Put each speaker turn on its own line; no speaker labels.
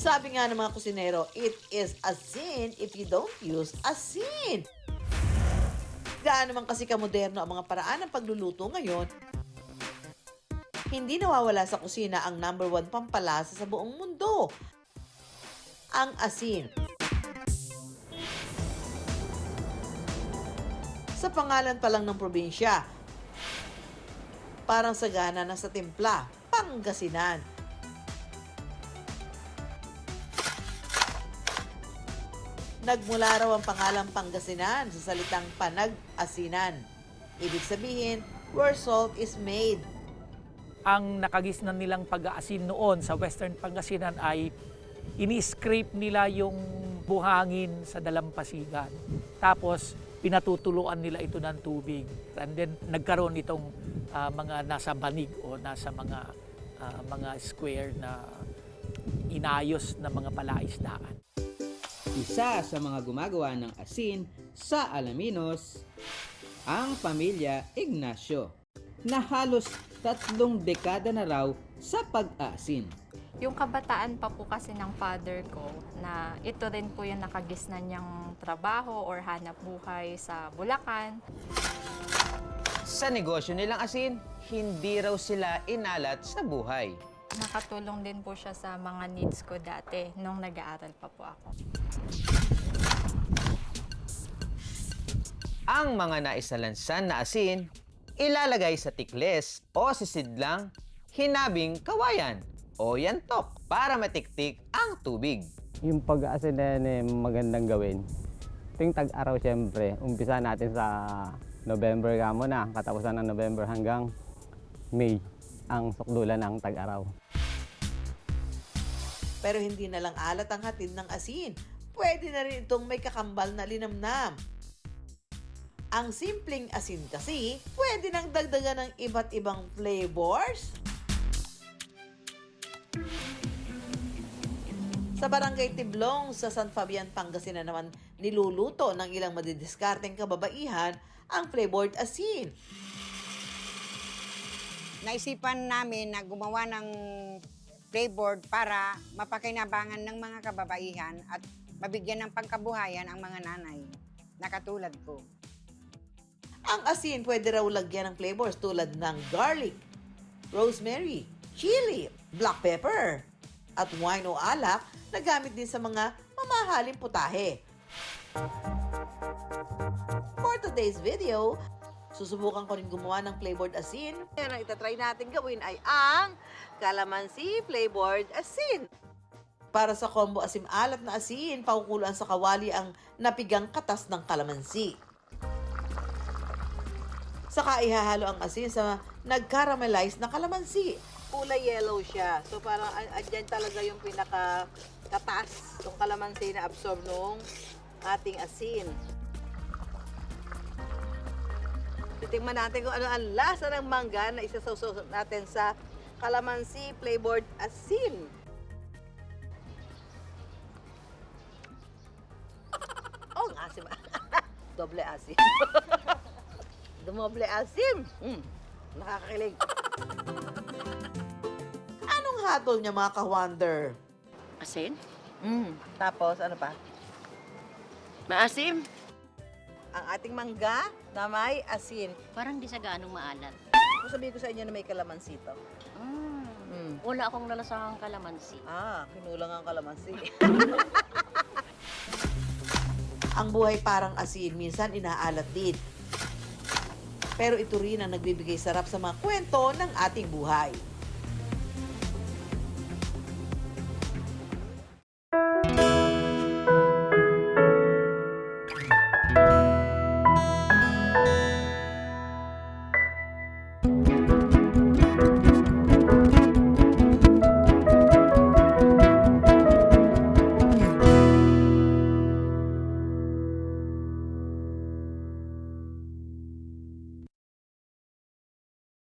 Sabi nga ng mga kusinero, it is a sin if you don't use asin. Gaano man kasi kamoderno ang mga paraan ng pagluluto ngayon, hindi nawawala sa kusina ang number 1 pampalasa sa buong mundo, ang asin. Sa pangalan pa lang ng probinsya, parang sagana na sa timpla, Pangasinan. Nagmula raw ang pangalang Pangasinan sa salitang panag-asinan. Ibig sabihin, where salt is made.
Ang nakagisnan nilang pag-aasin noon sa Western Pangasinan ay ini-scrape nila yung buhangin sa dalampasigan. Tapos pinatutuluan nila ito ng tubig. And then nagkaroon itong mga nasa banig o nasa mga square na inayos na mga palaisdaan.
Isa sa mga gumagawa ng asin sa Alaminos, ang pamilya Ignacio, na halos 3 dekada na raw sa pag-aasin.
Yung kabataan pa po kasi ng father ko na ito rin po yung nakagisnan niyang trabaho or hanap buhay sa Bulacan.
Sa negosyo nilang asin, hindi raw sila inalat sa buhay.
Nakatulong din po siya sa mga needs ko dati nung nag-aaral pa po ako.
Ang mga naisalansan na asin, ilalagay sa tikles o sisidlang hinabing kawayan o yantok para matiktik ang tubig.
Yung pag-aasin na yan magandang gawin. Tuwing tag-araw siyempre, umpisa natin sa November kamo na, katapusan ng November hanggang May ang sukdulan ng tag-araw.
Pero hindi na lang alat ang hatid ng asin. Pwede na rin itong may kakambal na linamnam. Ang simpleng asin kasi, pwede nang dagdagan ng iba't ibang flavors. Sa Barangay Tiblong sa San Fabian, Pangasinan naman niluluto ng ilang madidiskarteng kababaihan ang flavored asin.
Naisipan namin na gumawa ng flavored para mapakinabangan ng mga kababaihan at mabigyan ng pangkabuhayan ang mga nanay na katulad ko.
Ang asin pwede raw lagyan ng flavors tulad ng garlic, rosemary, chili, black pepper, at wine o alak na gamit din sa mga mamahaling putahe. For today's video, susubukan ko rin gumawa ng flavored asin. Ang itatry natin gawin ay ang calamansi flavored asin. Para sa combo asim-alat na asin, pakukuloan sa kawali ang napigang katas ng kalamansi. Saka ihahalo ang asin sa nag-caramelize na kalamansi. Kulay yellow siya. So parang andyan talaga yung pinaka-katas ng kalamansi na absorb nung ating asin. Titingnan natin kung ano ang lasa ng mangga na isasawsaw natin sa calamansi flavored asin. Oh, ang asim. Doble asim. Dumoble asim. Nakakakilig. Anong hatol niya mga ka-wonder?
Asin?
Tapos ano pa?
Maasim?
Ang ating mangga na may asin.
Parang di sa gaanong maalat.
Kung sabihin ko sa inyo na may kalamansi to.
Wala akong nalasahang kalamansi.
Kinulang ang kalamansi. Ang buhay parang asin, minsan inaalat din. Pero ito rin ang nagbibigay sarap sa mga kwento ng ating buhay.